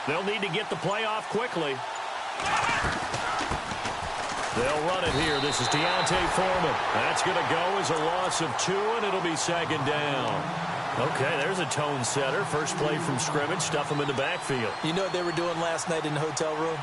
They'll need to get the play off quickly. They'll run it here. This is Deontay Foreman. That's going to go as a loss of 2, and it'll be 2nd down. Okay, there's a tone setter. First play from scrimmage. Stuff them in the backfield. You know what they were doing last night in the hotel room?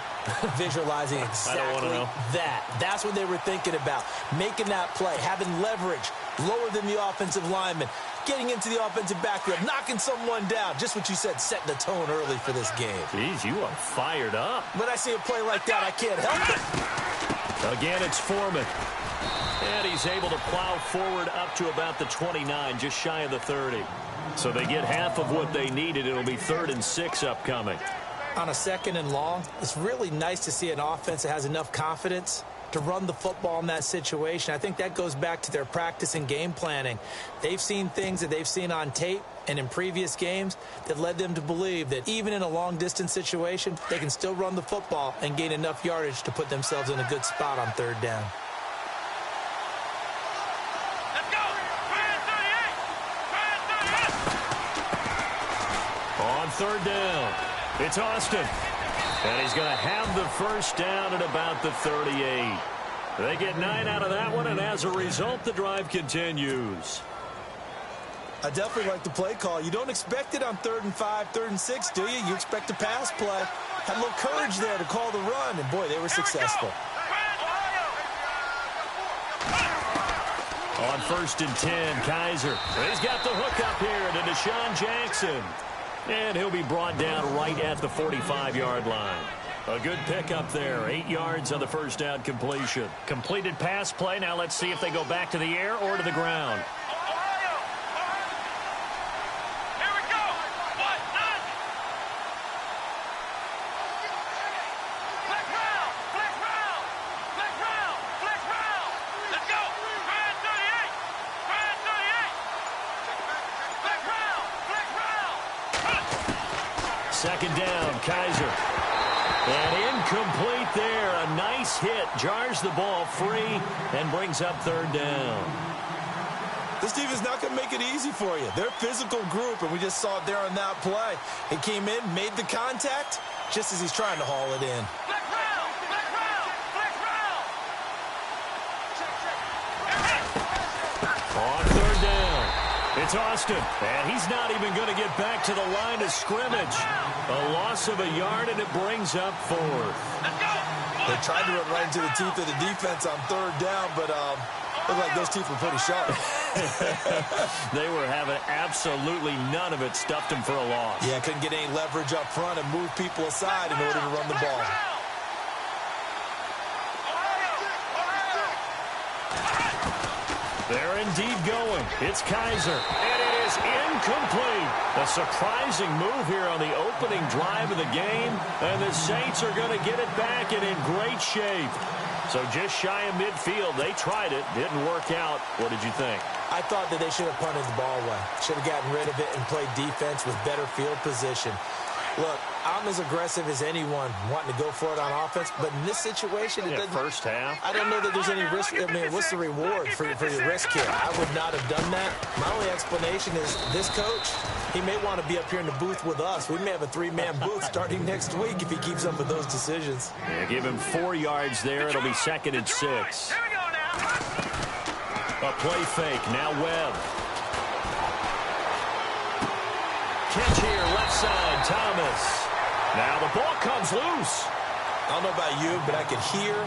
Visualizing exactly that. That's what they were thinking about. Making that play, having leverage, lower than the offensive lineman, getting into the offensive backfield, knocking someone down. Just what you said, setting the tone early for this game. Jeez, you are fired up. When I see a play like that, I can't help it. Again, it's Foreman. And he's able to plow forward up to about the 29, just shy of the 30. So they get half of what they needed. It'll be 3rd and 6 upcoming. On a 2nd and long, it's really nice to see an offense that has enough confidence to run the football in that situation. I think that goes back to their practice and game planning. They've seen things that they've seen on tape and in previous games that led them to believe that even in a long-distance situation, they can still run the football and gain enough yardage to put themselves in a good spot on 3rd down. Let's go! 38! On 3rd down, it's Austin. And he's going to have the first down at about the 38. They get 9 out of that one, and as a result, the drive continues. I definitely like the play call. You don't expect it on 3rd and 5, 3rd and 6, do you? You expect a pass play. Had a little courage there to call the run, and boy, they were successful. On 1st and 10, Kaiser. He's got the hook up here to Deshaun Jackson. And he'll be brought down right at the 45-yard line. A good pickup there. 8 yards on the first down completion. Completed pass play. Now let's see if they go back to the air or to the ground. Here we go! What? Flex round! Flex round! Flex round! Flex round! Let's go! Grand 38! Grand 38! Flex round! Flex round! 2nd down, Kaiser. And incomplete there. A nice hit. Jars the ball free and brings up 3rd down. This defense is not going to make it easy for you. They're a physical group, and we just saw it there on that play. It came in, made the contact, just as he's trying to haul it in. Flex round! Flex round! Flex round! On 3rd down, it's Austin. And he's not even going to get back to the line of scrimmage. A loss of a yard, and it brings up 4th. Let's go! They tried to run right into the teeth of the defense on 3rd down, but looked like those teeth were pretty sharp. They were having absolutely none of it. Stuffed him for a loss. Yeah, couldn't get any leverage up front and move people aside in order to run the ball. They're indeed going. It's Kaiser. And it is incomplete. A surprising move here on the opening drive of the game. And the Saints are going to get it back and in great shape. So just shy of midfield. They tried it. Didn't work out. What did you think? I thought that they should have punted the ball away. Should have gotten rid of it and played defense with better field position. Look, I'm as aggressive as anyone wanting to go for it on offense, but in this situation, it doesn't. First half. I don't know that there's any risk. I mean, what's the reward for your risk here? I would not have done that. My only explanation is this coach, he may want to be up here in the booth with us. We may have a 3-man booth starting next week if he keeps up with those decisions. Yeah, give him 4 yards there. It'll be 2nd and 6. Here we go now. A play fake. Now Webb. Catch here, left side, Thomas. Now the ball comes loose. I don't know about you, but I could hear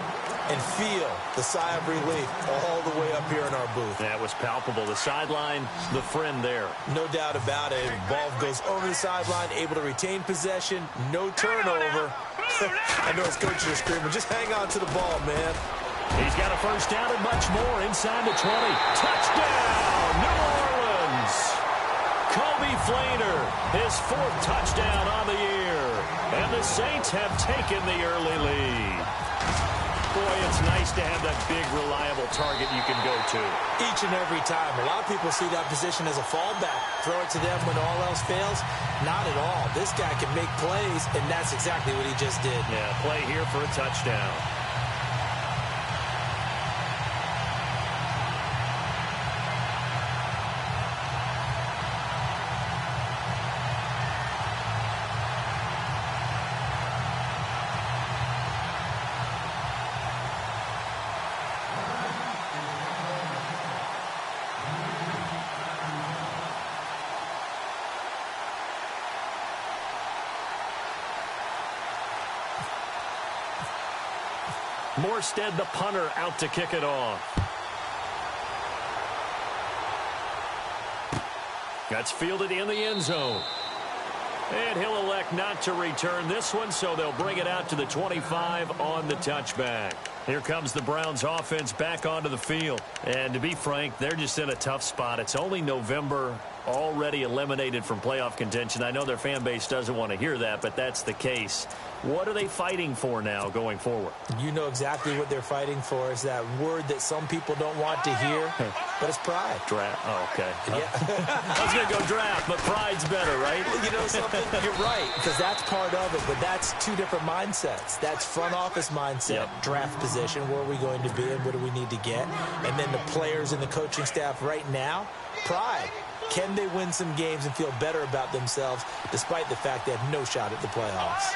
and feel the sigh of relief all the way up here in our booth. That was palpable. The sideline, the friend there. No doubt about it. Ball goes over the sideline, able to retain possession, no turnover. I know his coaches are screaming, just hang on to the ball, man. He's got a first down and much more inside the 20. Touchdown, New Orleans. Kobe Flainer, his 4th touchdown on the year. And the Saints have taken the early lead. Boy, it's nice to have that big, reliable target you can go to. Each and every time. A lot of people see that position as a fallback. Throw it to them when all else fails. Not at all. This guy can make plays, and that's exactly what he just did. Yeah, play here for a touchdown. Morstead, the punter, out to kick it off. That's fielded in the end zone. And he'll elect not to return this one, so they'll bring it out to the 25 on the touchback. Here comes the Browns offense back onto the field. And to be frank, they're just in a tough spot. It's only November, already eliminated from playoff contention. I know their fan base doesn't want to hear that, but that's the case. What are they fighting for now going forward? You know exactly what they're fighting for. Is that word that some people don't want to hear, but it's pride. Draft. Oh, okay. Yeah. I was going to go draft, but pride's better, right? You know something? You're right, because that's part of it, but that's two different mindsets. That's front office mindset, draft position, where are we going to be and what do we need to get? And then the players and the coaching staff right now, pride. Can they win some games and feel better about themselves despite the fact they have no shot at the playoffs?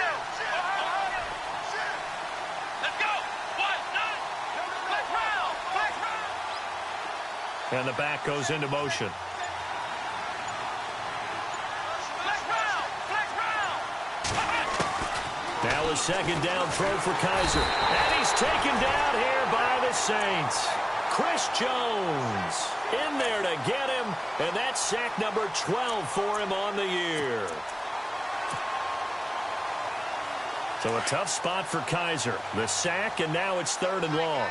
And the back goes into motion. Now a second down throw for Kaiser. And he's taken down here by the Saints. Chris Jones in there to get him. And that's sack number 12 for him on the year. So a tough spot for Kaiser. The sack, and now it's 3rd and long.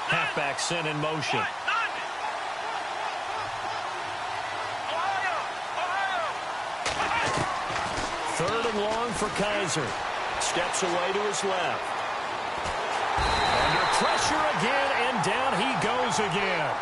Halfback sent in motion. Third and long for Kaiser. Steps away to his left. Under pressure again, and down he goes again.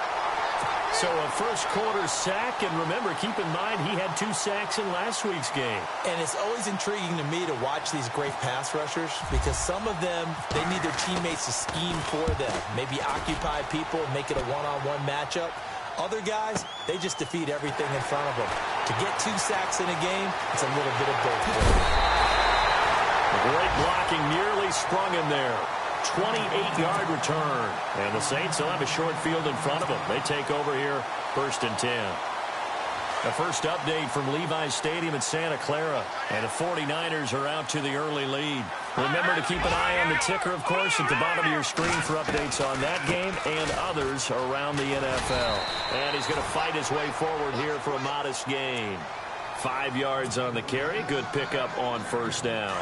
So a first quarter sack, and remember, keep in mind, he had 2 sacks in last week's game. And it's always intriguing to me to watch these great pass rushers because some of them, they need their teammates to scheme for them. Maybe occupy people, make it a one-on-one matchup. Other guys, they just defeat everything in front of them. To get 2 sacks in a game, it's a little bit of both. Great blocking, nearly sprung him there. 28-yard return. And the Saints will have a short field in front of them. They take over here, 1st and 10. The first update from Levi's Stadium in Santa Clara. And the 49ers are out to the early lead. Remember to keep an eye on the ticker, of course, at the bottom of your screen for updates on that game and others around the NFL. And he's going to fight his way forward here for a modest gain. 5 yards on the carry. Good pickup on 1st down.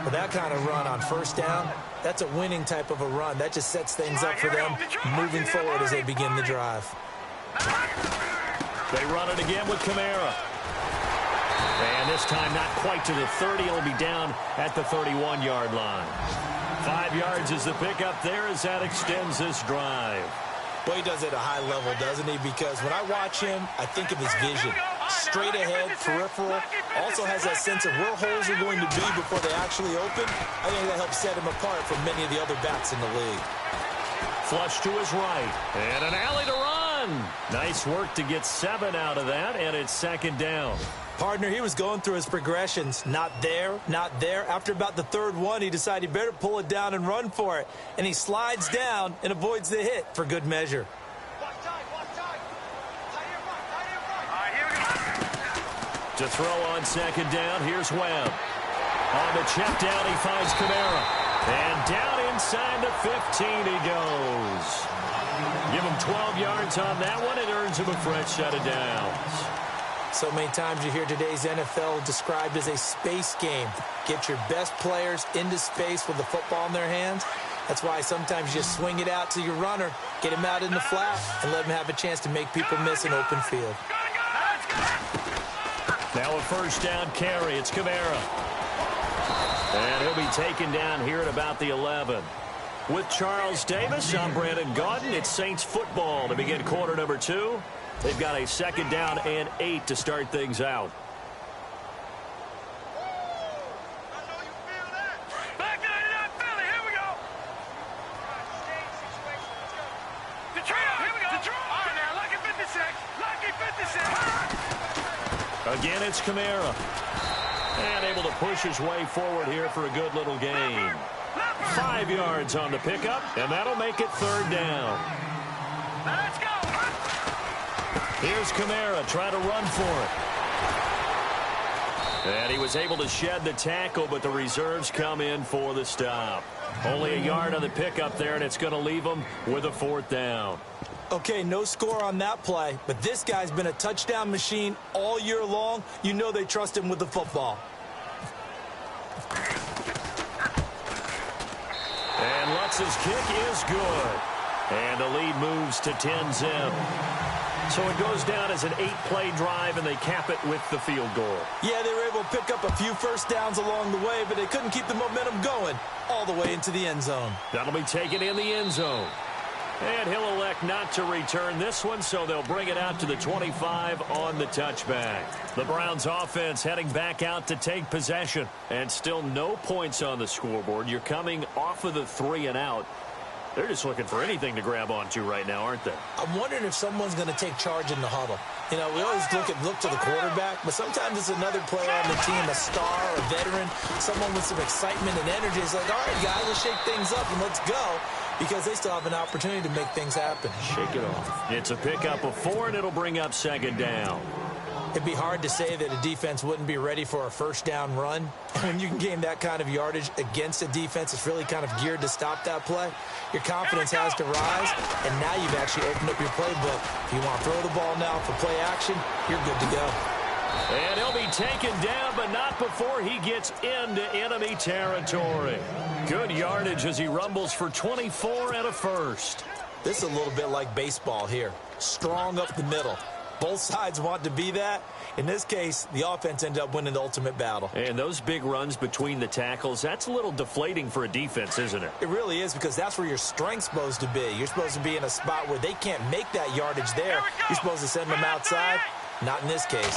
Well, that kind of run on 1st down, that's a winning type of a run. That just sets things up for them moving forward as they begin the drive. They run it again with Kamara. And this time not quite to the 30. It'll be down at the 31-yard line. 5 yards is the pickup there as that extends this drive. Well, he does it at a high level, doesn't he? Because when I watch him, I think of his vision. Straight ahead, peripheral. Also has that sense of where holes are going to be before they actually open. I think that helps set him apart from many of the other backs in the league. Flush to his right. And an alley to run. Nice work to get 7 out of that, and it's 2nd down. Partner, he was going through his progressions. Not there, not there. After about the 3rd one, he decided he better pull it down and run for it. And he slides down and avoids the hit for good measure. To throw on 2nd down, here's Webb. On the check down, he finds Kamara. And down inside the 15 he goes. Give him 12 yards on that one. It earns him a fresh set of downs. So many times you hear today's NFL described as a space game. Get your best players into space with the football in their hands. That's why sometimes you just swing it out to your runner, get him out in the flat, and let him have a chance to make people miss an open field. Now a 1st down carry. It's Kamara. And he'll be taken down here at about the 11. With Charles Davis, I'm Brandon Gaudin. It's Saints football to begin quarter number 2. They've got a 2nd down and 8 to start things out. Again, it's Kamara. And able to push his way forward here for a good little gain. 5 yards on the pickup, and that'll make it 3rd down. Let's go. Here's Kamara trying to run for And he was able to shed the tackle, but the reserves come in for the stop. Only a yard on the pickup there, and it's going to leave them with a 4th down. Okay, no score on that play, but this guy's been a touchdown machine all year long. You know they trust him with the football. And Lutz's kick is good. And the lead moves to 10-zip. So it goes down as an 8-play drive, and they cap it with the field goal. Yeah, they were able to pick up a few first downs along the way, but they couldn't keep the momentum going all the way into the end zone. That'll be taken in the end zone. And he'll elect not to return this one, so they'll bring it out to the 25 on the touchback. The Browns offense heading back out to take possession. And still no points on the scoreboard. You're coming off of the 3 and out. They're just looking for anything to grab onto right now, aren't they? I'm wondering if someone's going to take charge in the huddle. You know, we always look to the quarterback, but sometimes it's another player on the team, a star, a veteran, someone with some excitement and energy. It's like, all right, guys, let's shake things up and let's go, because they still have an opportunity to make things happen. Shake it off. It's a pickup of 4, and it'll bring up 2nd down. It'd be hard to say that a defense wouldn't be ready for a first down run. When you can gain that kind of yardage against a defense that's really kind of geared to stop that play, your confidence has to rise, and now you've actually opened up your playbook. If you want to throw the ball now for play action, you're good to go. And he'll be taken down, but not before he gets into enemy territory. Good yardage as he rumbles for 24 and a first. This is a little bit like baseball here. Strong up the middle. Both sides want to be that. In this case, the offense ended up winning the ultimate battle. And those big runs between the tackles, that's a little deflating for a defense, isn't it? It really is, because that's where your strength's supposed to be. You're supposed to be in a spot where they can't make that yardage there. You're supposed to send them outside. Not in this case.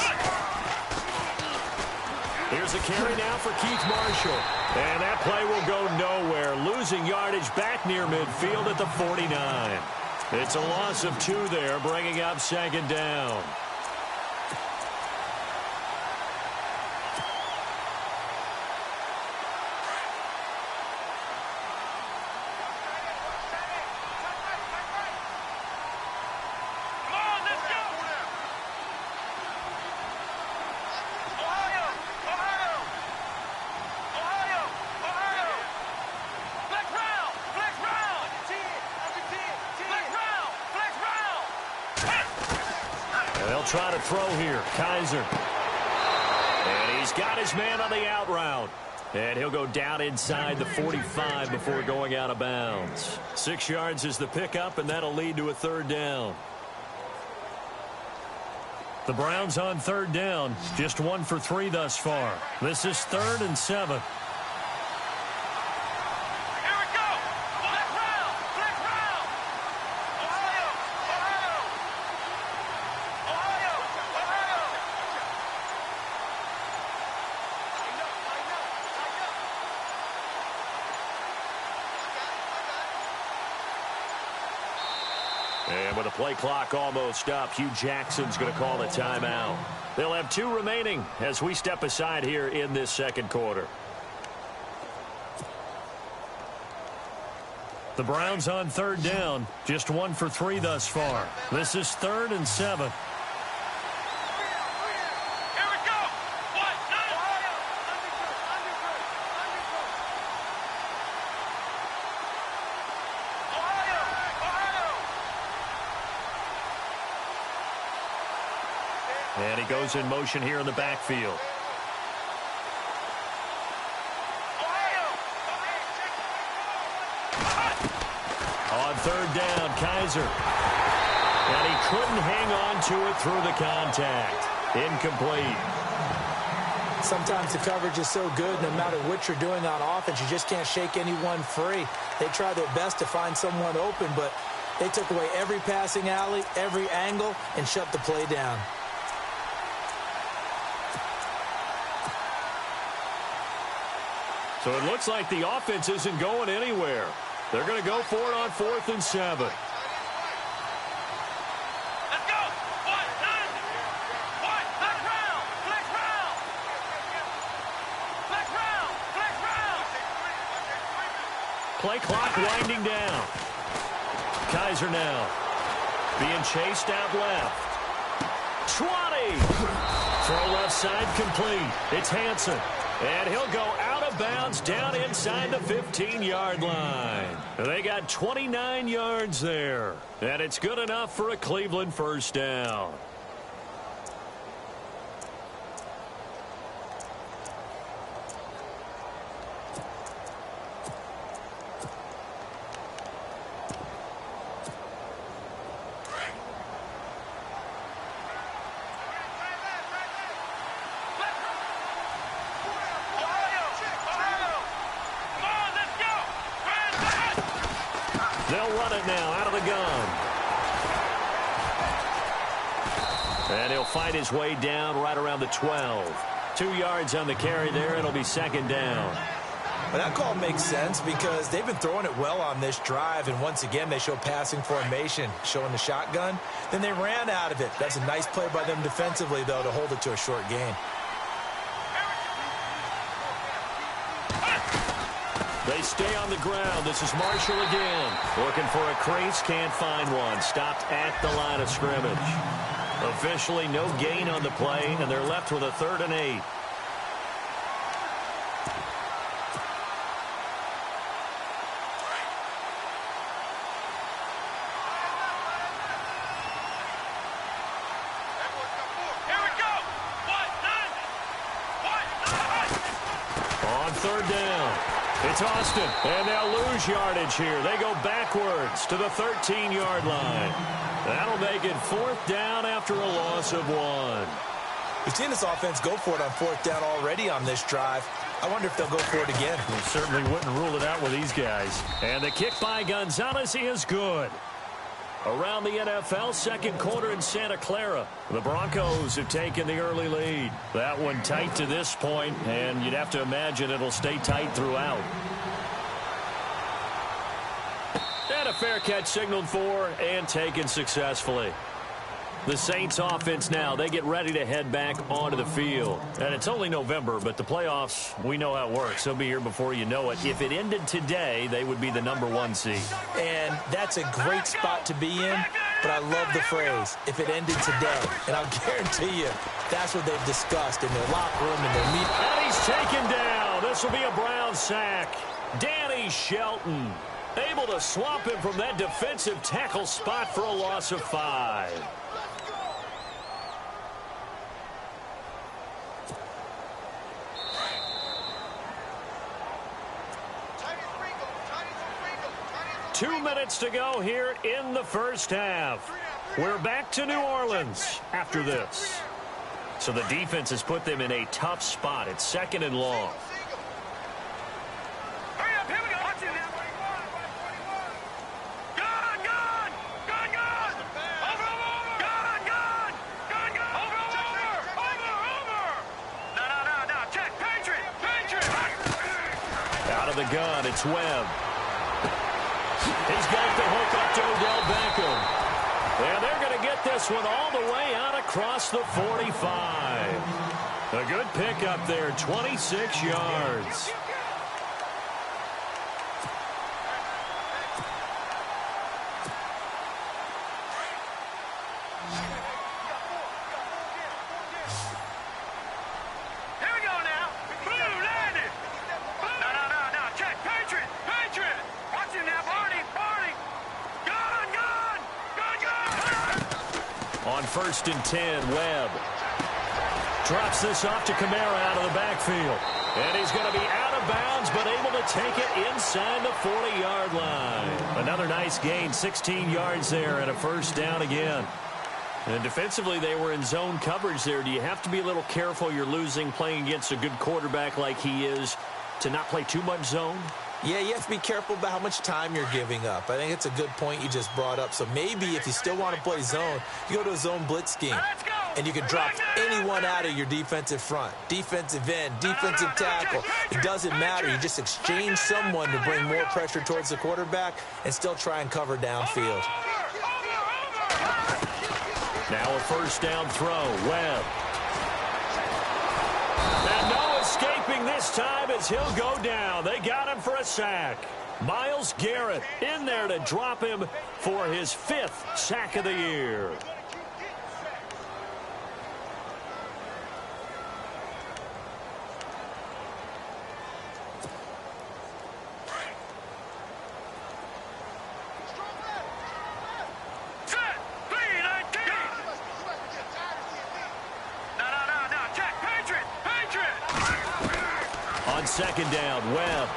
Here's a carry now for Keith Marshall. And that play will go nowhere. Losing yardage back near midfield at the 49. It's a loss of 2 there, bringing up 2nd down. Try to throw here. Kaiser. And he's got his man on the out route. And he'll go down inside the 45 before going out of bounds. 6 yards is the pickup, and that'll lead to a 3rd down. The Browns on 3rd down. Just 1 for 3 thus far. This is 3rd and 7. And with the play clock almost up, Hugh Jackson's going to call a timeout. They'll have 2 remaining as we step aside here in this 2nd quarter. The Browns on 3rd down, just 1 for 3 thus far. This is 3rd and 7. And he goes in motion here in the backfield. On 3rd down, Kaiser. And he couldn't hang on to it through the contact. Incomplete. Sometimes the coverage is so good, no matter what you're doing on offense, you just can't shake anyone free. They try their best to find someone open, but they took away every passing alley, every angle, and shut the play down. So it looks like the offense isn't going anywhere. They're going to go for it on 4th and 7. Let's go! Flex round! Flex round! Flex round! Flex round! Play clock winding down. Kaiser now being chased out left. 20! Throw left side complete. It's Hansen. And he'll go out of bounds down inside the 15-yard line. They got 29 yards there. And it's good enough for a Cleveland first down. They'll run it now out of the gun. And he'll fight his way down right around the 12. 2 yards on the carry there. It'll be second down. But that call makes sense because they've been throwing it well on this drive. And once again, they show passing formation, showing the shotgun. Then they ran out of it. That's a nice play by them defensively, though, to hold it to a short gain. They stay on the ground. This is Marshall again. Looking for a crease, can't find one. Stopped at the line of scrimmage. Officially no gain on the play, and they're left with a 3rd and 8. Here we go. On 3rd down. It's Austin, and they'll lose yardage here. They go backwards to the 13-yard line. That'll make it 4th down after a loss of 1. We've seen this offense go for it on 4th down already on this drive. I wonder if they'll go for it again. We certainly wouldn't rule it out with these guys. And the kick by Gonzalez is good. Around the NFL, second quarter in Santa Clara. The Broncos have taken the early lead. That one tight to this point, and you'd have to imagine it'll stay tight throughout. And a fair catch signaled for and taken successfully. The Saints offense now, they get ready to head back onto the field. And it's only November, but the playoffs, we know how it works. They'll be here before you know it. If it ended today, they would be the #1 seed. And that's a great spot to be in, but I love the phrase, if it ended today. And I'll guarantee you, that's what they've discussed in their locker room and their meeting. And he's taken down. This will be a Brown sack. Danny Shelton able to swamp him from that defensive tackle spot for a loss of 5. Two minutes to go here in the first half. We're back to New Orleans after this. So the defense has put them in a tough spot. It's 2nd and long. Hurry up, here we go. Watch it now. Gun, gun! Gun, gun! Over, over! Gun, gun! Gun, gun! Over, over! Over, over! No. Check. Patriot! Out of the gun, it's Webb. He's got the hook up to Odell Beckham. And they're going to get this one all the way out across the 45. A good pickup there, 26 yards. Here we go now. Blue landed. No. Check. Patriot! Watch it now, Barney! Gun! On 1st and 10, Webb drops this off to Kamara out of the backfield. And he's going to be out of bounds, but able to take it inside the 40-yard line. Another nice gain, 16 yards there, and a first down again. And defensively, they were in zone coverage there. Do you have to be a little careful? You're losing playing against a good quarterback like he is to not play too much zone? Yeah, you have to be careful about how much time you're giving up. I think it's a good point you just brought up. So maybe if you still want to play zone, you go to a zone blitz scheme. And you can drop anyone out of your defensive front. Defensive end, defensive tackle. It doesn't matter. You just exchange someone to bring more pressure towards the quarterback and still try and cover downfield. Now a first down throw. Webb. And no escaping this time as he'll go down. They got him for a sack. Myles Garrett in there to drop him for his 5th sack of the year. second down. Webb.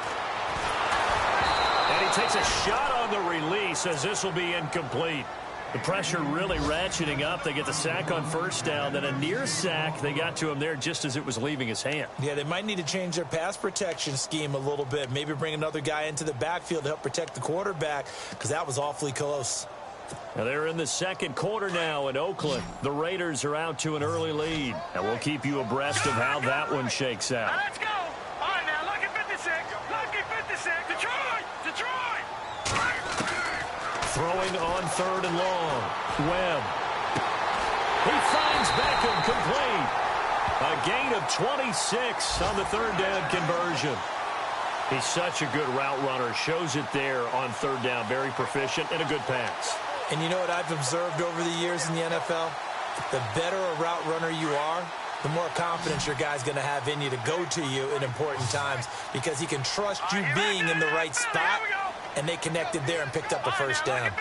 And he takes a shot on the release as this will be incomplete. The pressure really ratcheting up. They get the sack on first down, then a near sack. They got to him there just as it was leaving his hand. Yeah, they might need to change their pass protection scheme a little bit. Maybe bring another guy into the backfield to help protect the quarterback, because that was awfully close. Now they're in the second quarter now in Oakland. The Raiders are out to an early lead, and we'll keep you abreast of how that one shakes out. Now let's go. All right, now, lucky 56. Lucky 56. Detroit. Detroit. Throwing on third and long. Webb. He finds Beckham complete. A gain of 26 on the third down conversion. He's such a good route runner. Shows it there on third down. Very proficient and a good pass. And you know what I've observed over the years in the NFL? The better a route runner you are, the more confidence your guy's going to have in you to go to you in important times, because he can trust you being in the right spot, and they connected there and picked up the first down.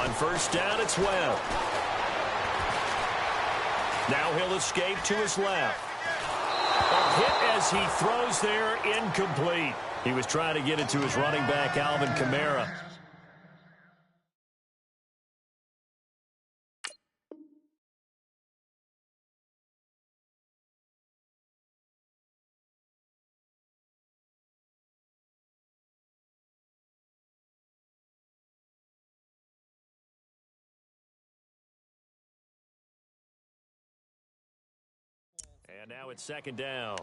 On first down, it's Webb. Now he'll escape to his left. A hit as he throws there, incomplete. He was trying to get it to his running back, Alvin Kamara. And now it's second down.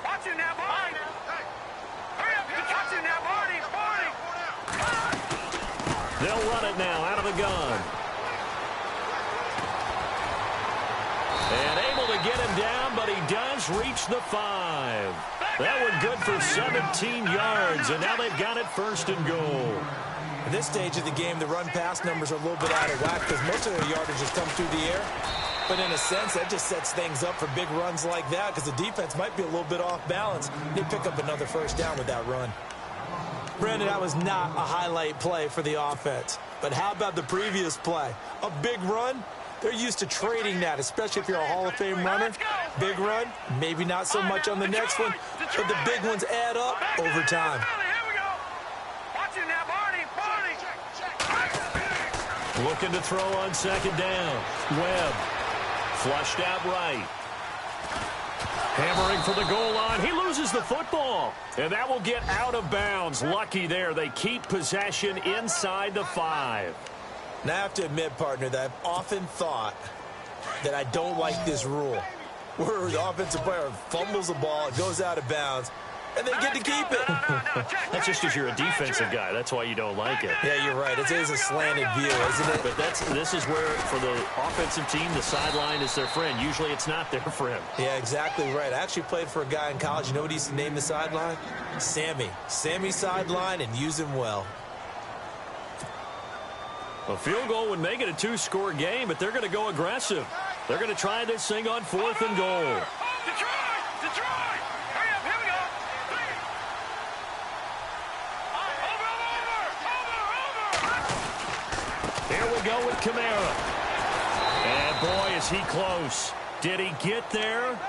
Watch it now, Barney. Hurry up, catch it now, Barney. They'll run it now out of the gun. And able to get him down, but he does reach the 5. That one good for 17 yards, and now they've got it first and goal. At this stage of the game, the run-pass numbers are a little bit out of whack because most of their yardage has come through the air. But in a sense, that just sets things up for big runs like that, because the defense might be a little bit off balance. They pick up another first down with that run. Brandon, that was not a highlight play for the offense. But how about the previous play? A big run? They're used to trading that, especially if you're a Hall of Fame runner. Big run, maybe not so much on the next one, but the big ones add up over time. Looking to throw on second down. Webb. Flushed out right. Hammering for the goal line. He loses the football. And that will get out of bounds. Lucky there. They keep possession inside the 5. Now, I have to admit, partner, that I've often thought that I don't like this rule, where the offensive player fumbles the ball, it goes out of bounds, and they get to keep it. That's just because you're a defensive guy. That's why you don't like it. Yeah, you're right. It is a slanted view, isn't it? But this is where, for the offensive team, the sideline is their friend. Usually it's not their friend. Yeah, exactly right. I actually played for a guy in college. You know what he used to name the sideline? Sammy. Sammy sideline, and use him well. A field goal would make it a 2-score game, but they're going to go aggressive. They're going to try this thing on 4th and goal. Detroit! Detroit! Hurry up, here we go! Over! Here we go with Kamara. And boy, is he close. Did he get there?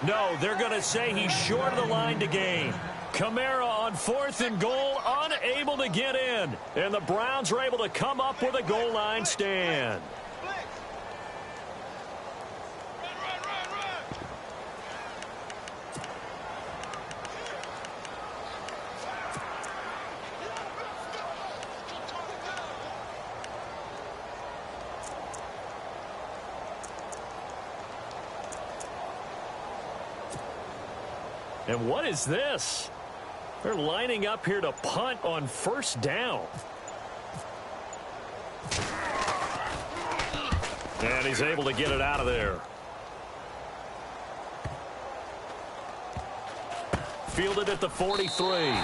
No, they're going to say he's short of the line to gain. Kamara on 4th and goal, unable to get in. And the Browns are able to come up with a goal line stand. And what is this? They're lining up here to punt on first down. And he's able to get it out of there. Fielded at the 43.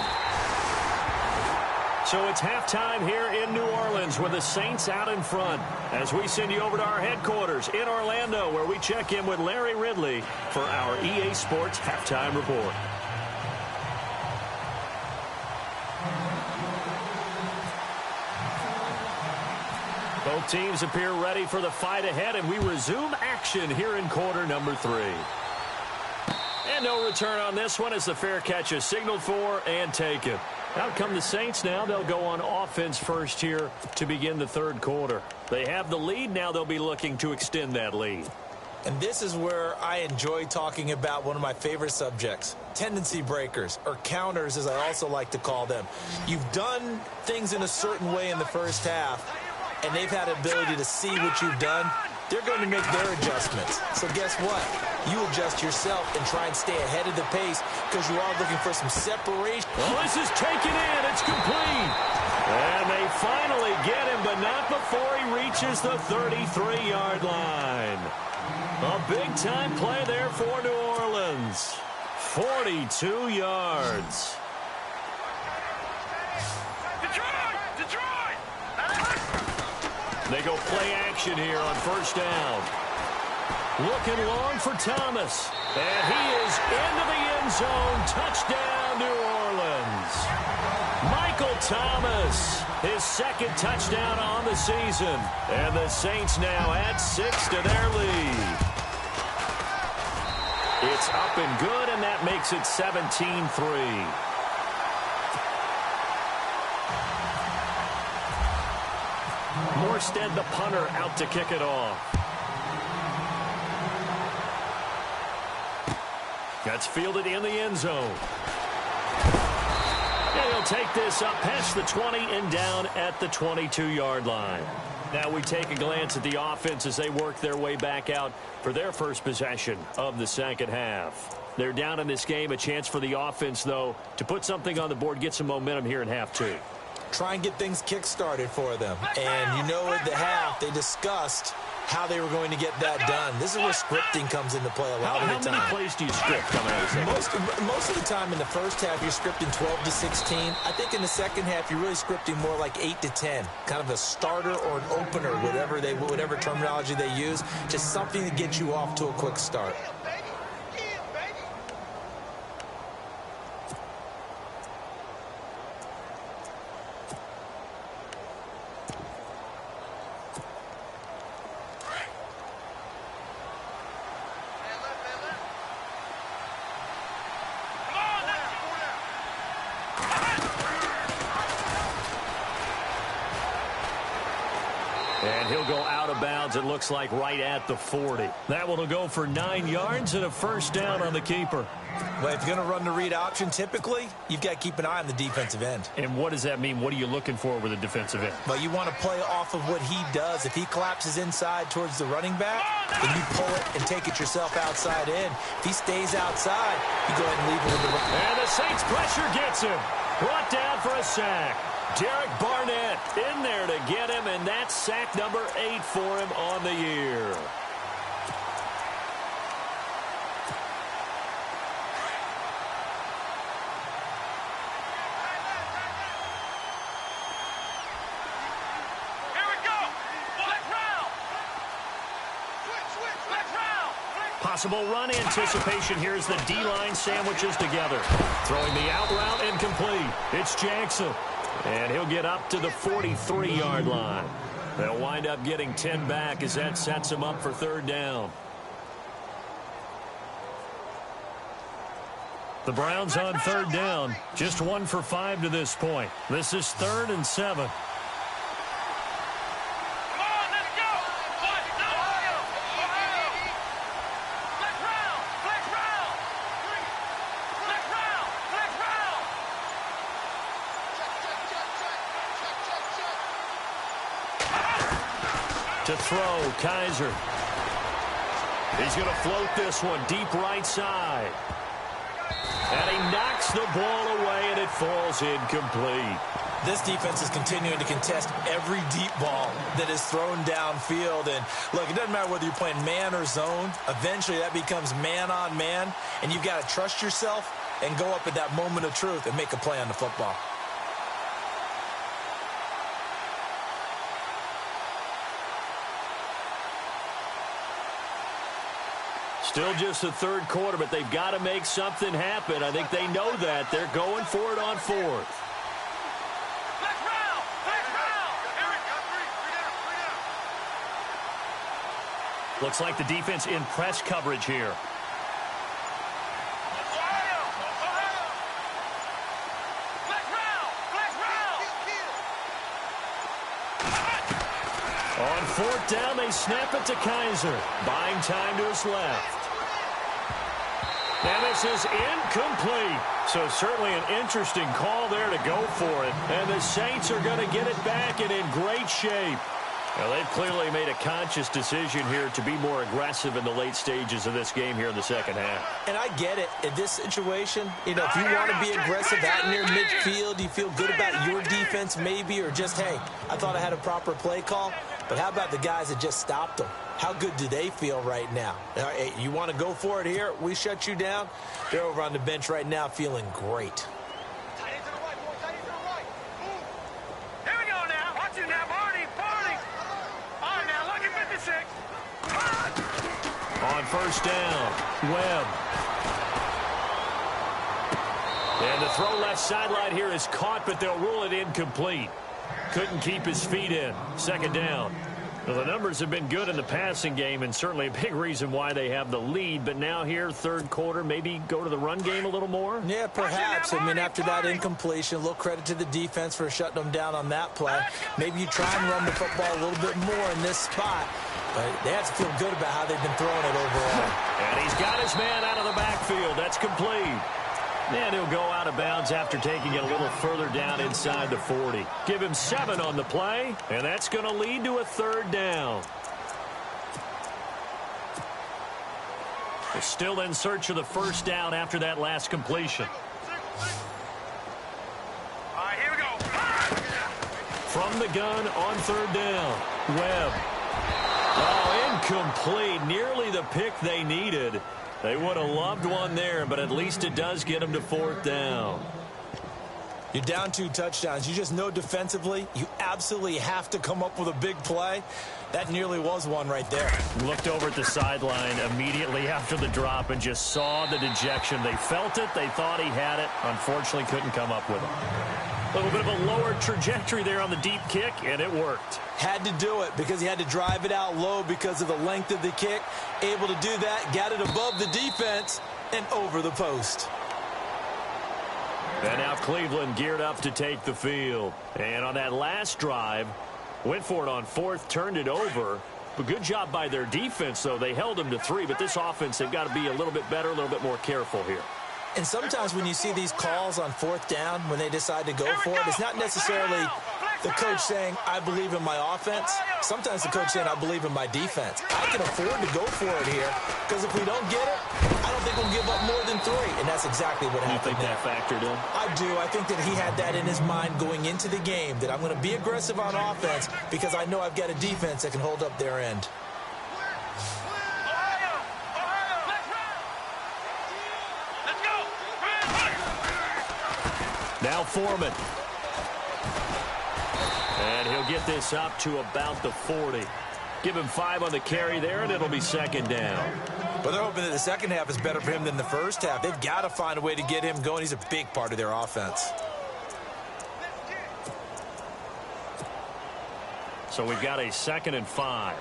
So it's halftime here in New Orleans with the Saints out in front as we send you over to our headquarters in Orlando, where we check in with Larry Ridley for our EA Sports Halftime Report. Both teams appear ready for the fight ahead, and we resume action here in quarter number 3. And no return on this one as the fair catch is signaled for and taken. Out come the Saints now. They'll go on offense first here to begin the third quarter. They have the lead. Now they'll be looking to extend that lead. And this is where I enjoy talking about one of my favorite subjects, tendency breakers, or counters as I also like to call them. You've done things in a certain way in the first half, and they've had ability to see what you've done. They're going to make their adjustments. So guess what? You adjust yourself and try and stay ahead of the pace because you are looking for some separation. Well, this is taken in. It's complete. And they finally get him, but not before he reaches the 33-yard line. A big-time play there for New Orleans. 42 yards. Detroit! They go play action here on first down. Looking long for Thomas. And he is into the end zone. Touchdown, New Orleans. Michael Thomas, his second touchdown on the season. And the Saints now add 6 to their lead. It's up and good, and that makes it 17-3. Morstead, the punter, out to kick it off. That's fielded in the end zone. And he'll take this up past the 20 and down at the 22-yard line. Now we take a glance at the offense as they work their way back out for their first possession of the second half. They're down in this game. A chance for the offense, though, to put something on the board, get some momentum here in half 2. Try and get things kick-started for them. And you know at the half, they discussed how they were going to get that done. This is where scripting comes into play a lot of the time. How many plays do you script coming out of the second? Most of the time in the first half, you're scripting 12 to 16. I think in the second half, you're really scripting more like 8 to 10. Kind of a starter or an opener, whatever terminology they use. Just something to get you off to a quick start. And he'll go out of bounds, it looks like, right at the 40. That one will go for 9 yards and a first down on the keeper. Well, if you're going to run the read option, typically, you've got to keep an eye on the defensive end. And what does that mean? What are you looking for with a defensive end? Well, you want to play off of what he does. If he collapses inside towards the running back, then you pull it and take it yourself outside in. If he stays outside, you go ahead and leave it with the run. And the Saints pressure gets him. Brought down for a sack. Derek Barnett in there to get him, and that's sack number 8 for him on the year. Possible run anticipation here as the D-line sandwiches together. Throwing the out route and complete. It's Jackson. And he'll get up to the 43-yard line. They'll wind up getting 10 back as that sets him up for third down. The Browns on third down. Just 1 for 5 to this point. This is 3rd and 7. To throw, Kaiser. He's going to float this one deep right side. And he knocks the ball away, and it falls incomplete. This defense is continuing to contest every deep ball that is thrown downfield. And, look, it doesn't matter whether you're playing man or zone. Eventually, that becomes man-on-man, and you've got to trust yourself and go up at that moment of truth and make a play on the football. Still just the third quarter, but they've got to make something happen. I think they know that. They're going for it on 4th. Looks like the defense in press coverage here. On fourth down, they snap it to Kaiser. Buying time to his left. And this is incomplete. So certainly an interesting call there to go for it. And the Saints are going to get it back and in great shape. Well, they've clearly made a conscious decision here to be more aggressive in the late stages of this game here in the second half. And I get it. In this situation, if you want to be aggressive out near midfield, you feel good about your defense maybe, or just, hey, I thought I had a proper play call. But how about the guys that just stopped them? How good do they feel right now? Hey, you want to go for it here? We shut you down. They're over on the bench right now feeling great. Here we go now. Watch it now, Barney. All right, now, look at 56. On first down, Webb. And the throw left sideline here is caught, but they'll rule it incomplete. Couldn't keep his feet in. Second down. Well, the numbers have been good in the passing game, and certainly a big reason why they have the lead. But now here, third quarter, maybe go to the run game a little more? Yeah, perhaps. I mean, after that incompletion, a little credit to the defense for shutting them down on that play. Maybe you try and run the football a little bit more in this spot. But they have to feel good about how they've been throwing it overall. And he's got his man out of the backfield. That's complete. And he'll go out of bounds after taking it a little further down inside the 40. Give him 7 on the play, and that's going to lead to a third down. They're still in search of the first down after that last completion. All right, here we go. From the gun on third down, Webb. Oh, incomplete. Nearly the pick they needed. They would have loved one there, but at least it does get them to fourth down. You're down 2 touchdowns. You just know defensively you absolutely have to come up with a big play. That nearly was one right there. Looked over at the sideline immediately after the drop and just saw the dejection. They felt it. They thought he had it. Unfortunately, couldn't come up with it. A little bit of a lower trajectory there on the deep kick, and it worked. Had to do it because he had to drive it out low because of the length of the kick. Able to do that, got it above the defense, and over the post. And now Cleveland geared up to take the field. And on that last drive, went for it on fourth, turned it over. But good job by their defense, though. They held them to 3, but this offense, they've got to be a little bit better, a little bit more careful here. And sometimes when you see these calls on fourth down, when they decide to go for it, it's not necessarily the coach saying, I believe in my offense. Sometimes the coach saying, I believe in my defense. I can afford to go for it here because if we don't get it, I don't think we'll give up more than 3. And that's exactly what happened. You think that factored in? I do. I think that he had that in his mind going into the game, that I'm going to be aggressive on offense because I know I've got a defense that can hold up their end. Now Foreman. And he'll get this up to about the 40. Give him 5 on the carry there, and it'll be second down. But they're hoping that the second half is better for him than the first half. They've got to find a way to get him going. He's a big part of their offense. So we've got a 2nd and 5.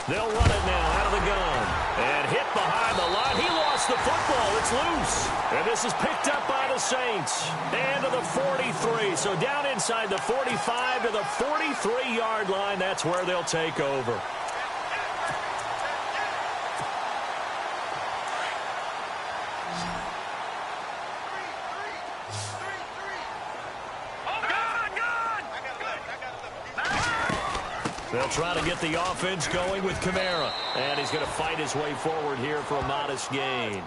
They'll run it now out of the gun. And hit behind the line. He lost the football. It's loose. And this is picked up by the Saints. And to the 43. So down inside the 45 to the 43-yard line. That's where they'll take over. They'll try to get the offense going with Kamara. And he's going to fight his way forward here for a modest gain.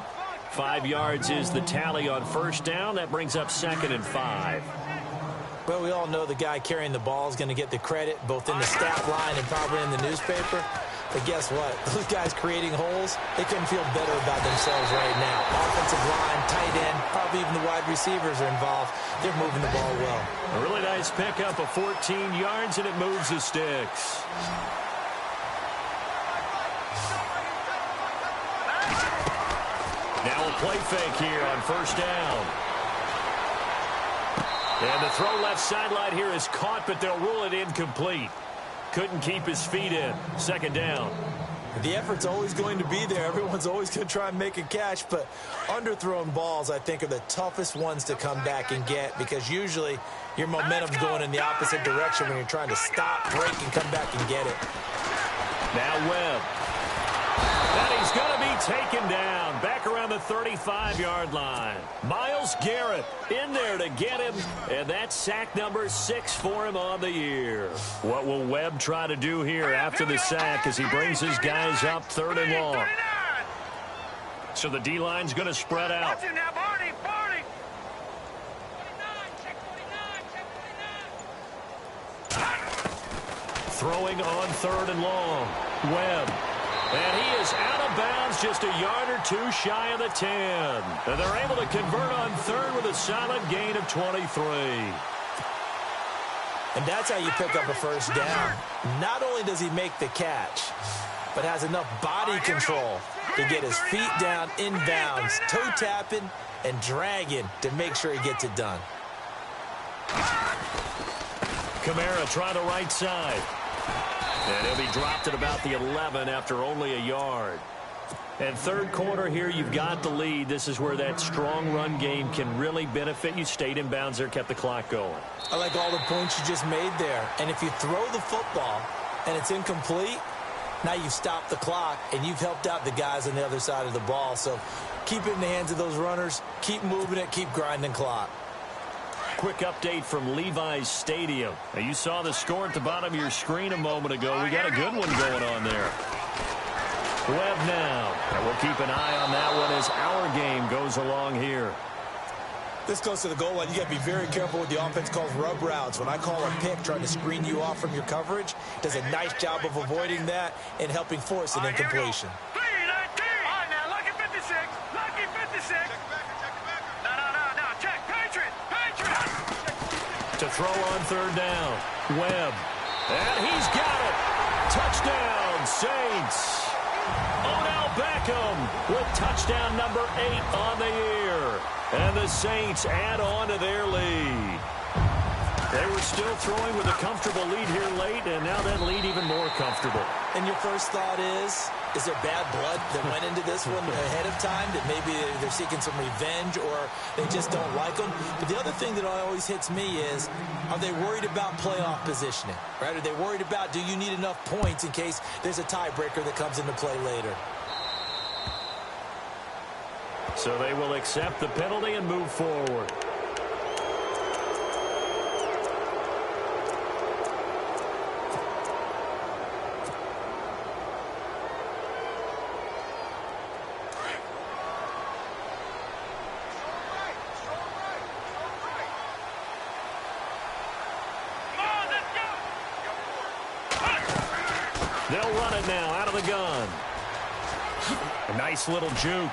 5 yards is the tally on first down. That brings up 2nd and 5. Well, we all know the guy carrying the ball is going to get the credit, both in the stat line and probably in the newspaper. But guess what? Those guys creating holes, they couldn't feel better about themselves right now. Offensive line, tight end, probably even the wide receivers are involved. They're moving the ball well. A really nice pickup of 14 yards, and it moves the sticks. Now a play fake here on first down. And the throw left sideline here is caught, but they'll rule it incomplete. Couldn't keep his feet in. Second down. The effort's always going to be there. Everyone's always going to try and make a catch, but underthrown balls, I think, are the toughest ones to come back and get because usually your momentum's going in the opposite direction when you're trying to stop, break, and come back and get it. Now Webb. And he's going to be taken down back around the 35-yard line. Myles Garrett in there to get him, and that's sack number 6 for him on the year. What will Webb try to do here after the sack as he brings his guys up 3rd and long? So the D-line's going to spread out. Throwing on 3rd and long. Webb. And he is out of bounds just a yard or two shy of the 10. And they're able to convert on 3rd with a solid gain of 23. And that's how you pick up a first down. Not only does he make the catch, but has enough body control to get his feet down inbounds, toe tapping and dragging to make sure he gets it done. Kamara trying the right side. And he'll be dropped at about the 11 after only a yard. And 3rd quarter here, you've got the lead. This is where that strong run game can really benefit you. Stayed in bounds there, kept the clock going. I like all the points you just made there. And if you throw the football and it's incomplete, now you've stopped the clock and you've helped out the guys on the other side of the ball. So keep it in the hands of those runners. Keep moving it. Keep grinding clock. Quick update from Levi's Stadium. Now, you saw the score at the bottom of your screen a moment ago. We got a good one going on there. Webb now. And we'll keep an eye on that one as our game goes along here. This goes to the goal line. You got to be very careful with the offense calls rub routes. When I call a pick trying to screen you off from your coverage, does a nice job of avoiding that and helping force an incompletion. All right, now, lucky 56. Lucky 56. No. Check. Patriot. To throw on 3rd down. Webb. And he's got it. Touchdown, Saints. Odell Beckham with touchdown number 8 on the year. And the Saints add on to their lead. They were still throwing with a comfortable lead here late, and now that lead even more comfortable. And your first thought is there bad blood that went into this one ahead of time, that maybe they're seeking some revenge or they just don't like them? But the other thing that always hits me is, are they worried about playoff positioning? Right? Are they worried about, do you need enough points in case there's a tiebreaker that comes into play later? So they will accept the penalty and move forward. They'll run it now out of the gun. A nice little juke.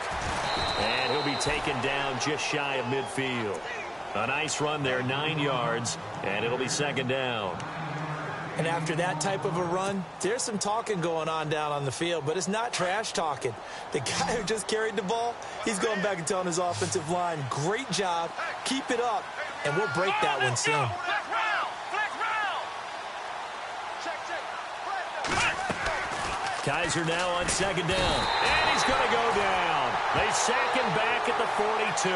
And he'll be taken down just shy of midfield. A nice run there, 9 yards, and it'll be 2nd down. And after that type of a run, there's some talking going on down on the field, but it's not trash talking. The guy who just carried the ball, he's going back and telling his offensive line, great job, keep it up, and we'll break that one soon. Kaiser now on 2nd down. And he's going to go down. They sack him back at the 42.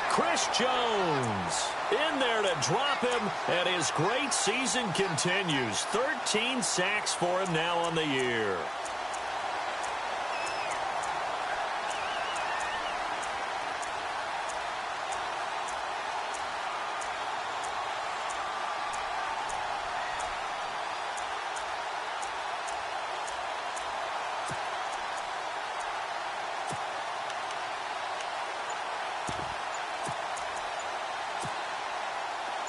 Chris Jones in there to drop him. And his great season continues. 13 sacks for him now on the year.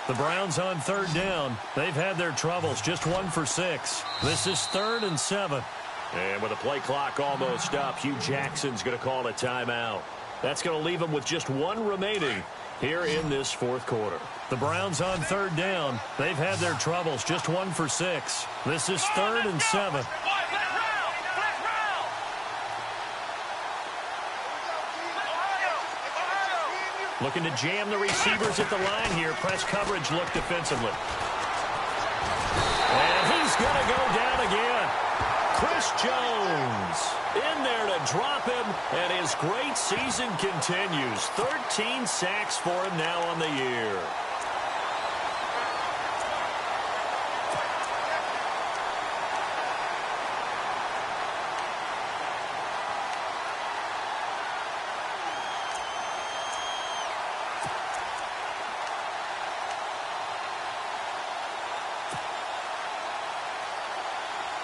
The Browns on 3rd down. They've had their troubles. Just 1 for 6. This is 3rd and 7. And with the play clock almost up, Hugh Jackson's going to call a timeout. That's going to leave them with just 1 remaining here in this 4th quarter. The Browns on 3rd down. They've had their troubles. Just 1 for 6. This is 3rd and 7. Looking to jam the receivers at the line here. Press coverage look defensively. And he's going to go down again. Chris Jones in there to drop him, and his great season continues. 13 sacks for him now on the year.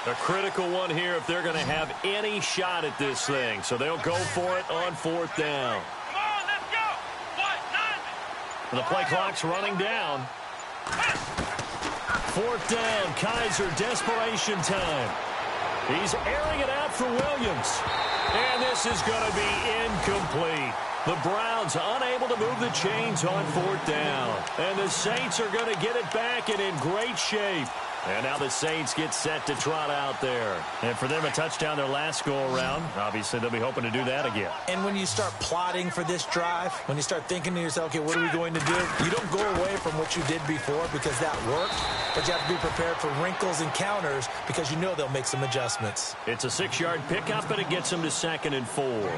A critical one here if they're going to have any shot at this thing. So they'll go for it on 4th down. Come on, let's go. The play clock's running down. 4th down, Kaiser, desperation time. He's airing it out for Williams. And this is going to be incomplete. The Browns unable to move the chains on 4th down. And the Saints are going to get it back and in great shape. And now the Saints get set to trot out there. And for them, a touchdown their last go-around. Obviously, they'll be hoping to do that again. And when you start plotting for this drive, when you start thinking to yourself, okay, what are we going to do? You don't go away from what you did before because that worked. But you have to be prepared for wrinkles and counters because you know they'll make some adjustments. It's a 6-yard pickup, and it gets them to 2nd and 4. Well,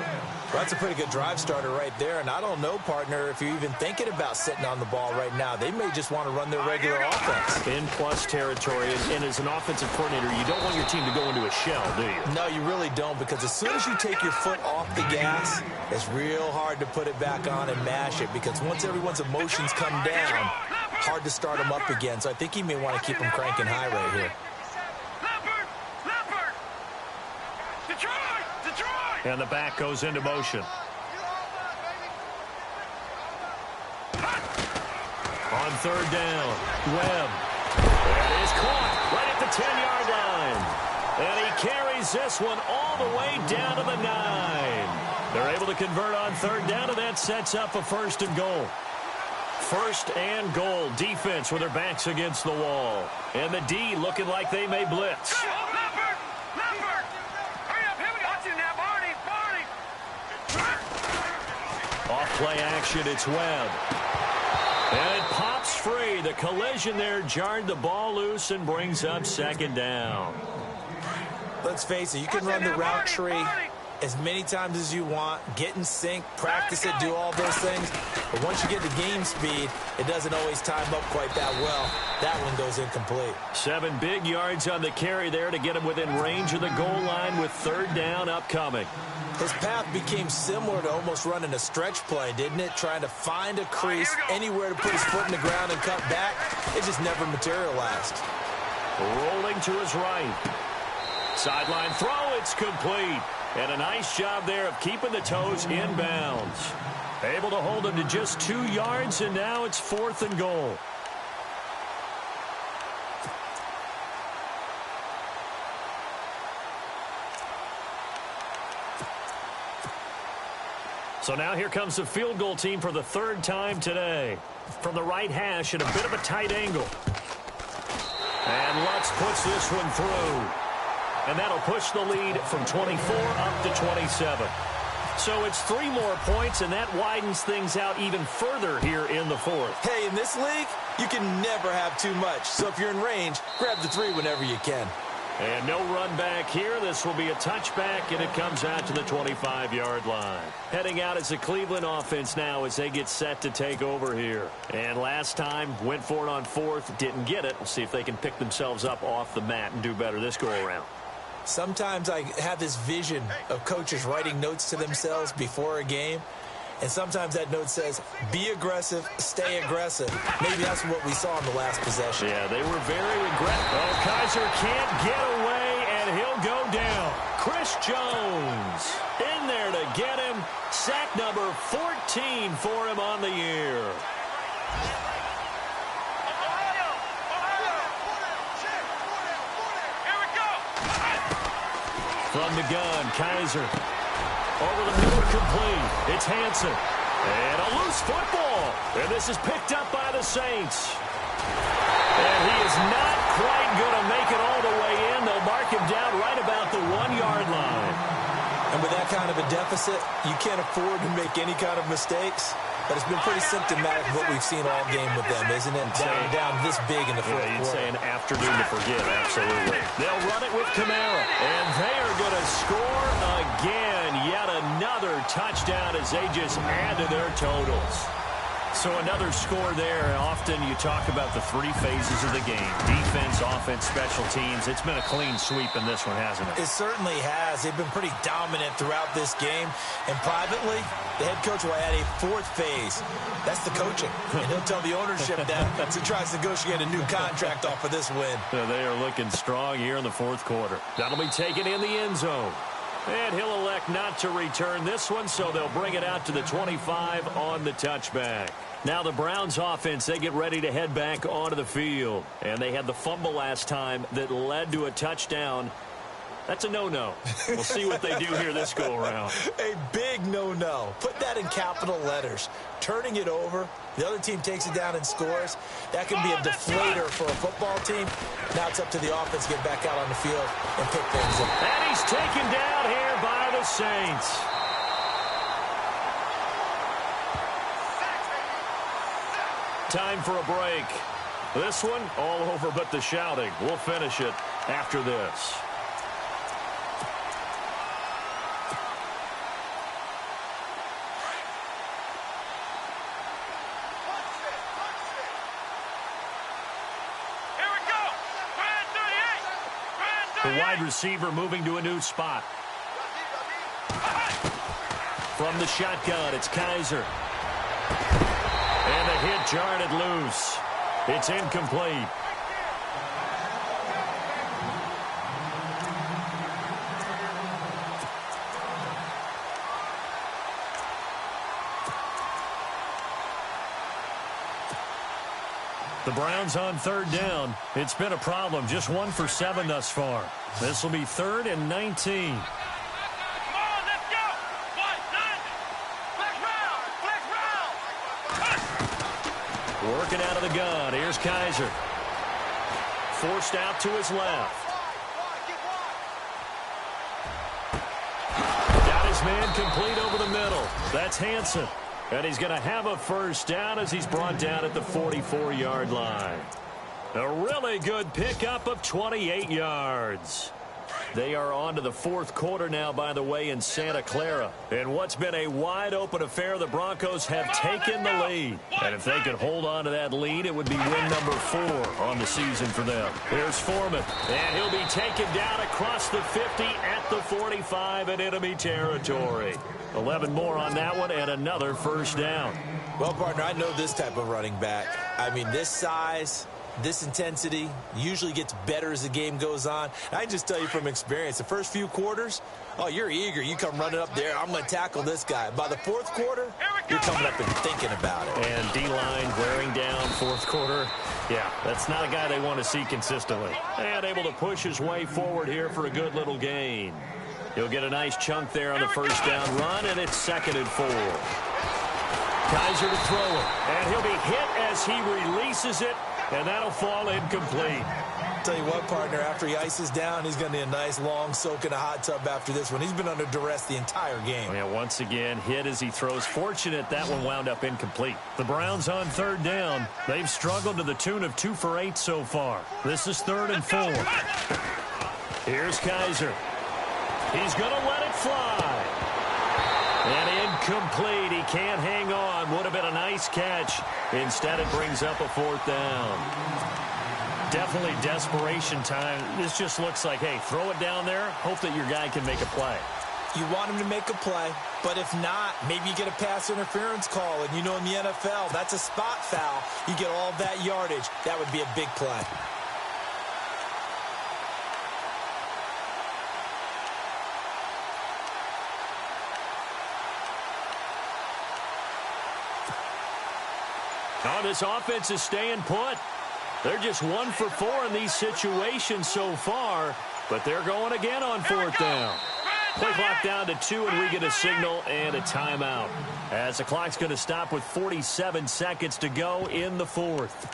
that's a pretty good drive starter right there. And I don't know, partner, if you're even thinking about sitting on the ball right now. They may just want to run their regular offense. In plus territory. And as an offensive coordinator, you don't want your team to go into a shell, do you? No, you really don't, because as soon as you take your foot off the gas, it's real hard to put it back on and mash it, because once everyone's emotions come down, hard to start them up again. So I think he may want to keep them cranking high right here. Detroit! And the back goes into motion. On 3rd down, Webb. That is caught right at the 10-yard line. And he carries this one all the way down to the 9. They're able to convert on 3rd down, and that sets up a 1st and goal. 1st and goal. Defense with their backs against the wall. And the D looking like they may blitz. Lambert! Hurry up, here we go. Watch it now, Barney! Off play action, it's Webb. And it pops free. The collision there jarred the ball loose and brings up 2nd down. Let's face it, you can run the route tree as many times as you want, get in sync, practice it, do all those things. But once you get to game speed, it doesn't always time up quite that well. That one goes incomplete. 7 big yards on the carry there to get him within range of the goal line with 3rd down upcoming. His path became similar to almost running a stretch play, didn't it? Trying to find a crease, anywhere to put his foot in the ground and cut back. It just never materialized. Rolling to his right. Sideline throw, it's complete. And a nice job there of keeping the toes inbounds. Able to hold him to just 2 yards, and now it's 4th and goal. So now here comes the field goal team for the 3rd time today. From the right hash at a bit of a tight angle. And Lutz puts this one through. And that'll push the lead from 24 up to 27. So it's 3 more points, and that widens things out even further here in the 4th. Hey, in this league, you can never have too much. So if you're in range, grab the 3 whenever you can. And no run back here. This will be a touchback, and it comes out to the 25-yard line. Heading out as the Cleveland offense now as they get set to take over here. And last time, went for it on 4th, didn't get it. We'll see if they can pick themselves up off the mat and do better this go-around. Sometimes I have this vision of coaches writing notes to themselves before a game. And sometimes that note says, be aggressive, stay aggressive. Maybe that's what we saw in the last possession. Yeah, they were very aggressive. Oh, Kaiser can't get away, and he'll go down. Chris Jones in there to get him. Sack number 14 for him on the year. From the gun, Kaiser. Over the middle, complete. It's Hansen. And a loose football. And this is picked up by the Saints. And he is not quite going to make it all the way in. They'll mark him down right about the 1-yard line. And with that kind of a deficit, you can't afford to make any kind of mistakes. but it's been pretty symptomatic of what we've seen all game with them, isn't it? Down this big in the fourth quarter. You'd say an afternoon to forget, absolutely. They'll run it with Kamara, and they are going to score again. Yet another touchdown as they just add to their totals. So another score there. Often you talk about the three phases of the game: defense, offense, special teams. It's been a clean sweep in this one, hasn't it? It certainly has. They've been pretty dominant throughout this game. And privately, the head coach will add a fourth phase. That's the coaching. And he'll tell the ownership that as he tries to negotiate a new contract off of this win. They are looking strong here in the fourth quarter. That'll be taken in the end zone. And he'll elect not to return this one, so they'll bring it out to the 25 on the touchback. Now the Browns offense, they get ready to head back onto the field. And they had the fumble last time that led to a touchdown. That's a no-no. We'll see what they do here this go-around. A big no-no. Put that in capital letters. Turning it over, the other team takes it down and scores. That can be a deflator for a football team. Now it's up to the offense to get back out on the field and pick things up. And he's taken down here by the Saints. Time for a break. This one, all over but the shouting. We'll finish it after this. The wide receiver moving to a new spot. From the shotgun, it's Kaiser. And the hit jarred it loose. It's incomplete. The Browns on third down. It's been a problem. Just 1 for 7 thus far. This will be 3rd and 19. Come on, let's go. Flex round. Working out of the gun. Here's Kaiser. Forced out to his left. Got his man complete over the middle. That's Hansen. And he's going to have a first down as he's brought down at the 44-yard line. A really good pickup of 28 yards. They are on to the fourth quarter now, by the way, in Santa Clara. And what's been a wide-open affair, the Broncos have taken the lead. And if they could hold on to that lead, it would be win number 4 on the season for them. Here's Foreman, and he'll be taken down across the 50 at the 45 in enemy territory. 11 more on that one, and another first down. Well, partner, I know this type of running back. I mean, this size, this intensity usually gets better as the game goes on. And I just tell you from experience, the first few quarters, oh, you're eager. You come running up there. I'm going to tackle this guy. By the fourth quarter, you're coming up and thinking about it. And D-line wearing down fourth quarter. Yeah, that's not a guy they want to see consistently. And able to push his way forward here for a good little gain. He'll get a nice chunk there on the first down run, and it's 2nd and 4. Kaiser to throw it, and he'll be hit as he releases it, and that'll fall incomplete. Tell you what, partner, after he ices down, he's going to need a nice long soak in a hot tub after this one. He's been under duress the entire game. Yeah, once again, hit as he throws. Fortunate that one wound up incomplete. The Browns on third down. They've struggled to the tune of 2 for 8 so far. This is 3rd and 4. Here's Kaiser. He's going to let it fly. And incomplete. He can't hang on. Would have been a nice catch. Instead, it brings up a 4th down. Definitely desperation time. This just looks like, hey, throw it down there. Hope that your guy can make a play. You want him to make a play, but if not, maybe you get a pass interference call. And you know in the NFL, that's a spot foul. You get all that yardage. That would be a big play. Oh, this offense is staying put. They're just 1 for 4 in these situations so far, but they're going again on 4th down. Play clock down to 2, and we get a signal and a timeout, as the clock's going to stop with 47 seconds to go in the 4th.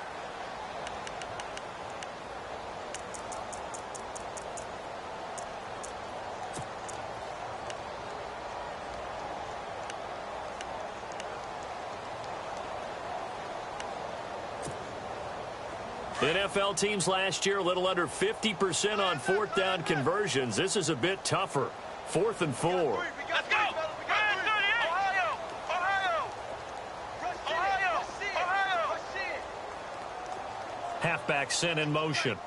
NFL teams last year, a little under 50% on fourth down conversions. This is a bit tougher. 4th and 4. Let's go! Ohio! Halfback sent in motion.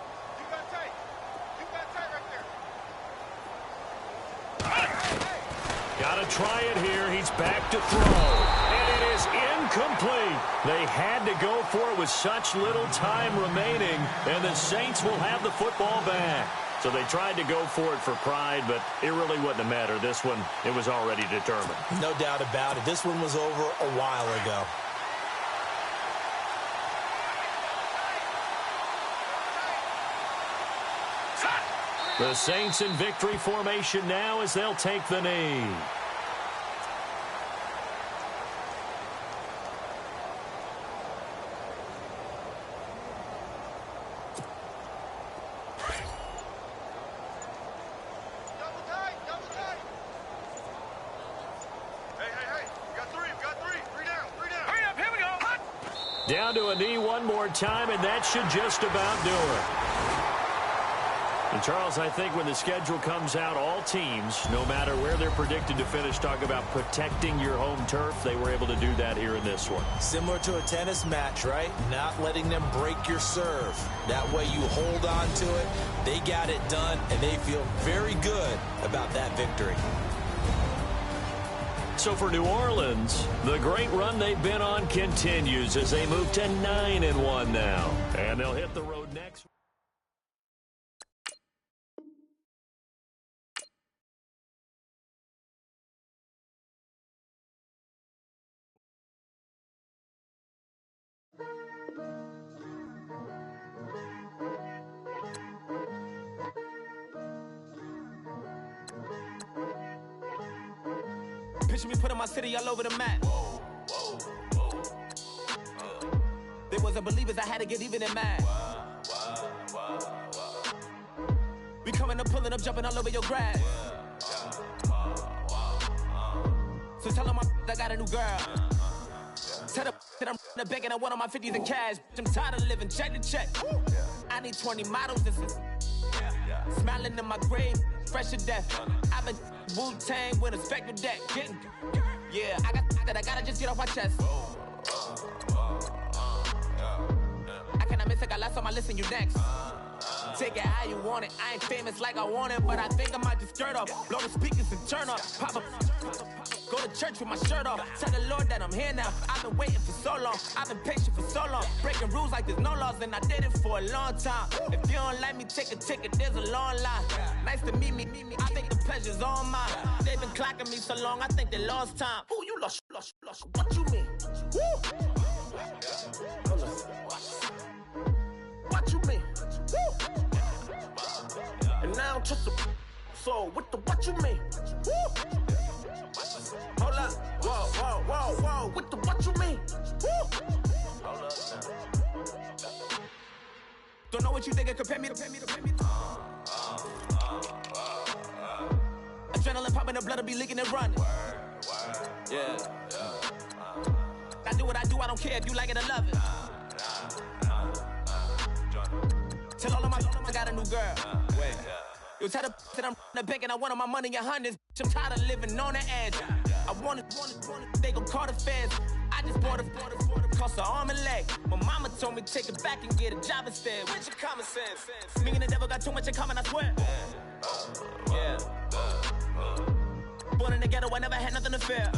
Got to try it here. He's back to throw. And it is incomplete. They had to go for it with such little time remaining. And the Saints will have the football back. So they tried to go for it for pride, but it really wouldn't have mattered. This one, it was already determined. No doubt about it. This one was over a while ago. The Saints in victory formation now as they'll take the knee. Down to a knee one more time, and that should just about do it. And Charles, I think when the schedule comes out, all teams, no matter where they're predicted to finish, talk about protecting your home turf. They were able to do that here in this one. Similar to a tennis match, right? Not letting them break your serve. That way you hold on to it. They got it done, and they feel very good about that victory. So for New Orleans, the great run they've been on continues as they move to 9-1 now. And they'll hit the road next. Picture me putting my city all over the map. They wasn't believers, I had to get even in mad. We coming up, pulling up, jumping all over your grass. So tell them I got a new girl. Tell them that I'm in the bank and I want all my 50s in cash. I'm tired of living check to check. I need 20 models, this is smiling in my grave, fresh to death. I've been Wu-Tang with a spectral deck. Yeah, I gotta just get off my chest. I cannot miss it, got last on my list and you next. Take it how you want it. I ain't famous like I want it, but I think I might just skirt off. Blow the speakers and turn up. Pop up. Go to church with my shirt off. Tell the Lord that I'm here now. I've been waiting for so long. I've been patient for so long. Breaking rules like there's no laws, and I did it for a long time. If you don't like me, take a ticket. There's a long line. Nice to meet me. I think the pleasure's all mine. They've been clocking me so long, I think they lost time. Ooh, you lost. What you mean? Woo! What you mean? Woo! And now just the so what you mean? Woo! Hold up, whoa, what you mean? Woo! Hold up now. Don't know what you think, compare me to. Adrenaline popping, the blood will be leaking and running. Yeah. I do what I do, I don't care if you like it or love it. Tell all of my I got a new girl. Wait. You tell the that I'm in the bank and I want all my money in hundreds. I'm tired of living on the edge. I want it, they gon' call the feds. I just bought a cost an arm and leg. My mama told me take it back and get a job instead. Where's your common sense? Me and the devil got too much in common, I swear. Yeah. Born in the ghetto, I never had nothing to fear.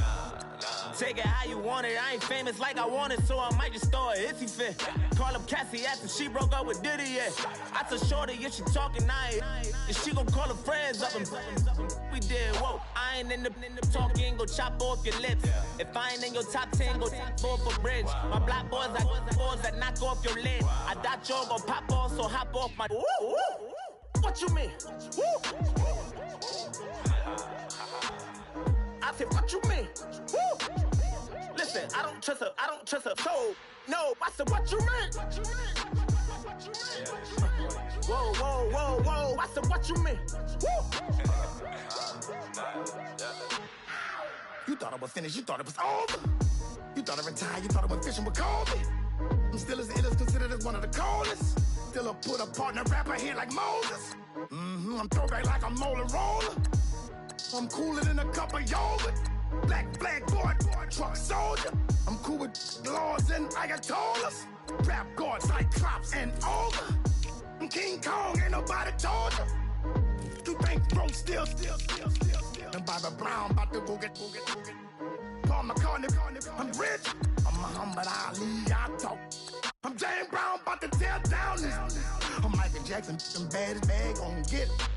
Take it how you want it. I ain't famous like I want it, so I might just throw it if he fit. Call up Cassie after she broke up with Diddy, yeah. I told Shorty if she talking, and she gon' call her friends up and we did, whoa. I ain't in the talking, go chop off your lips. If I ain't in your top 10, go top 4 for bridge. My black boys, I got boys that knock off your lid. I thought y'all gon' pop off, so hop off my. What you mean? I said, what you mean? Woo! Listen, I don't trust her, so, no, I said, what you mean? Whoa, I said, what you mean? Woo! You thought I was finished, you thought it was over. You thought I retired, you thought I went fishing with Kobe. I'm still as ill as considered as one of the coldest. Still a put a partner rapper here like Moses. I'm throwback like a molar roller. I'm cooler than a cup of yogurt. Black flag boy, truck soldier. I'm cool with laws and ayatollahs. Rap god, Cyclops and ogre. I'm King Kong, ain't nobody told you. You think bro still. And Bobby Brown about to go get. Paul McCartney, I'm rich. I'm Muhammad Ali, I talk. I'm James Brown, about to tear down this. I'm Michael Jackson, them bad as bad, gon' get it.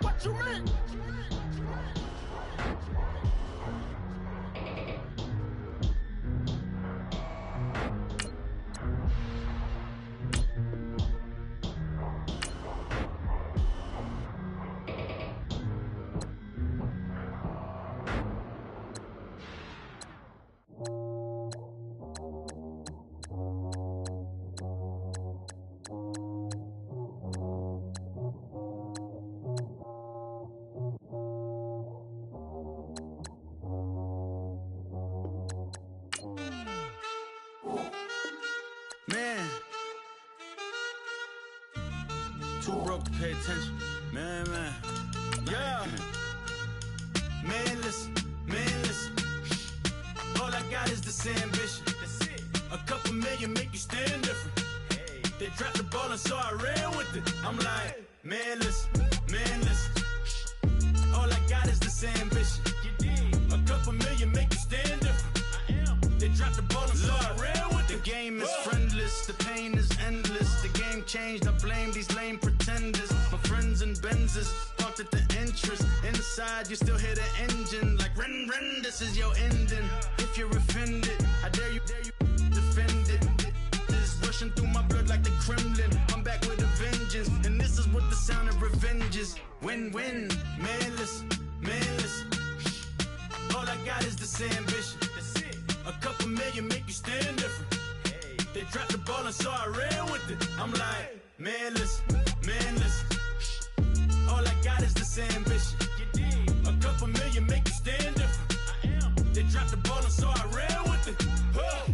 What you mean? Man, too broke to pay attention. Man, yeah. Man, listen. All I got is this ambition. A couple million make you stand different. They dropped the ball and so I ran with it. I'm like, man, listen. All I got is this ambition. A couple million make you stand different. They dropped the ball and so I ran with it. The game is friendless, the pain is endless. The game changed, I blame these lame pretenders. My friends and Benzes parked at the entrance. Inside, you still hear the engine. Like, ren, this is your ending. If you're offended, I dare you defend it. This is rushing through my blood like the Kremlin. I'm back with a vengeance, and this is what the sound of revenge is. Win-win, man, listen. All I got is this ambition. A couple million make you stand different. They dropped the ball and so I ran with it. I'm like, man, listen. All I got is this ambition. A couple million make you stand different. They dropped the ball and so I ran with it.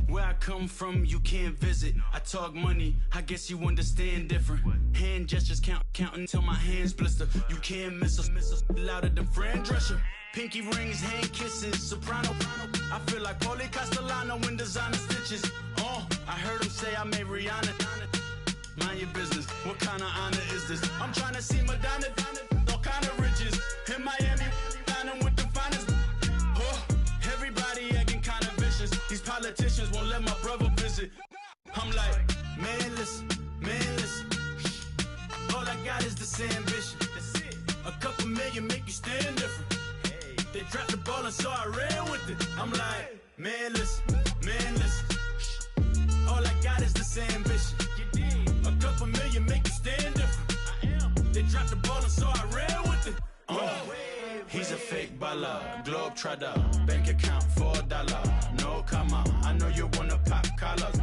Where I come from, you can't visit. I talk money, I guess you understand different. Hand gestures counting till my hands blister. You can't miss us louder than Fran Drescher. Pinky rings, hand kisses, soprano. I feel like Paulie Castellano in designer stitches. I heard him say I made Rihanna. Mind your business, what kind of honor is this? I'm trying to see Madonna, all kind of riches. In Miami, dining with the finest. Everybody acting kind of vicious. These politicians won't let my brother visit. I'm like, man, listen. All I got is this ambition. A couple million make you stand different. They dropped the ball and so I ran with it. I'm like, man, listen. All I got is this ambition. A couple million make you stand different. They dropped the ball and so I ran with it. He's a fake baller, globe trotter, bank account $4. No comma, I know you wanna pop collars.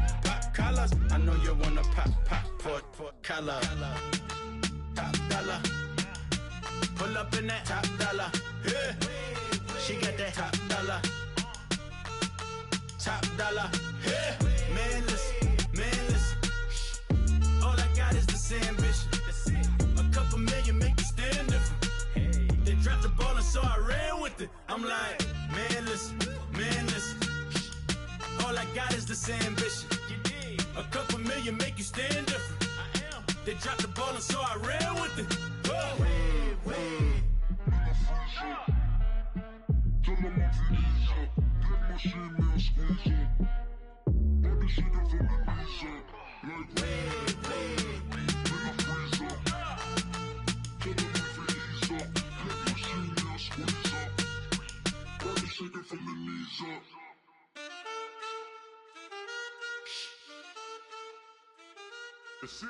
I know you wanna pop collar. Top dollar, pull up in that top dollar. Yeah. She got that top dollar. Yeah. Man, listen. All I got is this ambition. A couple million make you stand different. They dropped the ball and so I ran with it. I'm like, man, listen. All I got is this ambition. A couple million make you stand different. They dropped the ball and so I ran with it. Tell them I'm Visa, get my shit now, squeeze up. Got the shit from the knees up, like in a freezer. Tell them I'm Visa, get my shit now, squeeze up. Got the shit from the knees up. That's it.